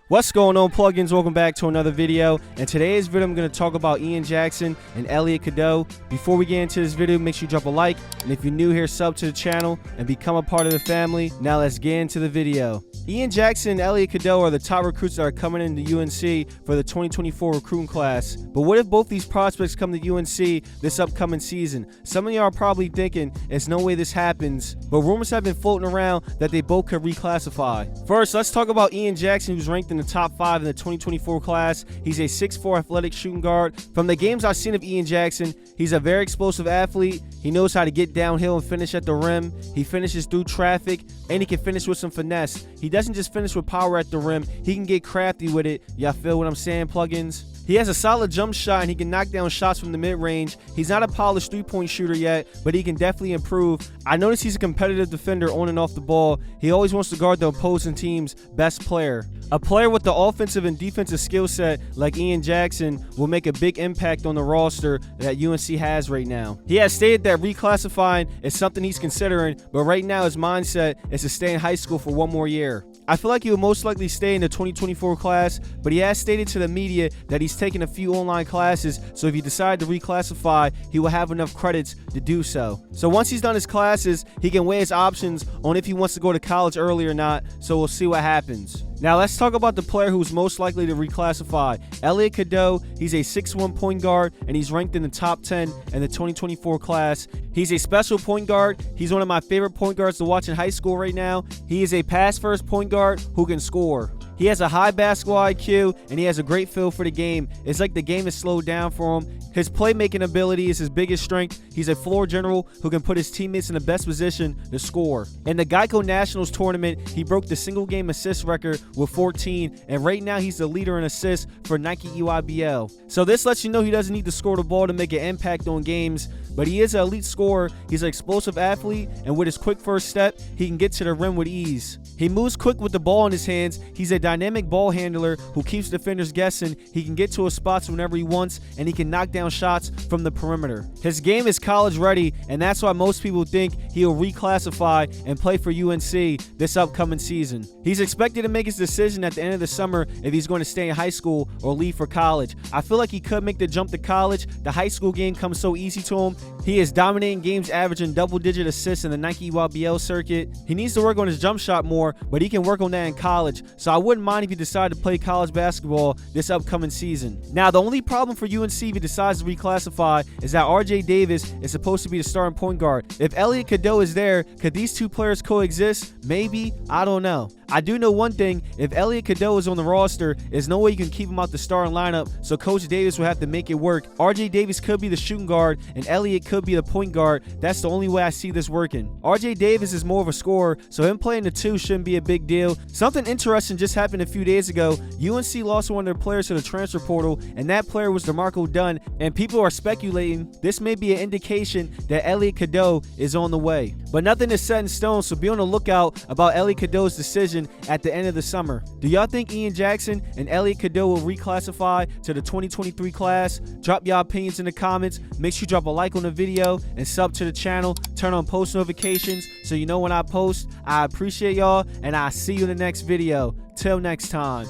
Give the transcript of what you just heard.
What's going on, plugins? Welcome back to another video. In today's video, I'm going to talk about Ian Jackson and Elliot Cadeau. Before we get into this video, make sure you drop a like, and if you're new here, sub to the channel and become a part of the family. Now let's get into the video. Ian Jackson and Elliot Cadeau are the top recruits that are coming into UNC for the 2024 recruiting class. But what if both these prospects come to UNC this upcoming season? Some of y'all are probably thinking there's no way this happens, but rumors have been floating around that they both could reclassify. First, let's talk about Ian Jackson, who's ranked in the top 5 in the 2024 class. He's a 6'4" athletic shooting guard. From the games I've seen of Ian Jackson, he's a very explosive athlete. He knows how to get downhill and finish at the rim. He finishes through traffic, and he can finish with some finesse. He doesn't just finish with power at the rim. He can get crafty with it. Y'all feel what I'm saying, plugins? He has a solid jump shot, and he can knock down shots from the mid-range. He's not a polished three-point shooter yet, but he can definitely improve. I notice he's a competitive defender on and off the ball. He always wants to guard the opposing team's best player. A player with the offensive and defensive skill set like Ian Jackson will make a big impact on the roster that UNC has right now. He has stated that reclassifying is something he's considering, but right now his mindset is to stay in high school for one more year. I feel like he will most likely stay in the 2024 class, but he has stated to the media that he's taken a few online classes, so if he decides to reclassify, he will have enough credits to do so. So once he's done his classes, he can weigh his options on if he wants to go to college early or not, so we'll see what happens. Now let's talk about the player who's most likely to reclassify. Elliot Cadeau. He's a 6'1" point guard, and he's ranked in the top 10 in the 2024 class. He's a special point guard. He's one of my favorite point guards to watch in high school right now. He is a pass-first point guard who can score. He has a high basketball IQ, and he has a great feel for the game. It's like the game is slowed down for him. His playmaking ability is his biggest strength. He's a floor general who can put his teammates in the best position to score. In the Geico Nationals tournament, he broke the single-game assist record with 14, and right now he's the leader in assists for Nike EYBL. So this lets you know he doesn't need to score the ball to make an impact on games, but he is an elite scorer. He's an explosive athlete, and with his quick first step, he can get to the rim with ease. He moves quick with the ball in his hands. He's a dynamic ball handler who keeps defenders guessing. He can get to his spots whenever he wants, and he can knock down shots from the perimeter. His game is college ready, and that's why most people think he'll reclassify and play for UNC this upcoming season. He's expected to make his decision at the end of the summer if he's going to stay in high school or leave for college. I feel like he could make the jump to college. The high school game comes so easy to him. He is dominating games, averaging double-digit assists in the Nike EYBL circuit. He needs to work on his jump shot more, but he can work on that in college, so I wouldn't mind if he decided to play college basketball this upcoming season. Now, the only problem for UNC if he decides to reclassify is that RJ Davis is supposed to be the starting point guard. If Elliot Cadeau is there, could these two players coexist? Maybe. I don't know. I do know one thing: if Elliot Cadeau is on the roster, there's no way you can keep him out the starting lineup, so Coach Davis will have to make it work. RJ Davis could be the shooting guard, and Elliot could be the point guard. That's the only way I see this working. RJ Davis is more of a scorer, so him playing the two shouldn't be a big deal. Something interesting just happened a few days ago. UNC lost one of their players to the transfer portal, and that player was DeMarco Dunn, and people are speculating this may be an indication that Elliot Cadeau is on the way. But nothing is set in stone, so be on the lookout about Elliot Cadeau's decision at the end of the summer. Do y'all think Ian Jackson and Elliot Cadeau will reclassify to the 2023 class? Drop y'all opinions in the comments. Make sure you drop a like on the video and sub to the channel. Turn on post notifications so you know when I post. I appreciate y'all, and I'll see you in the next video. Till next time.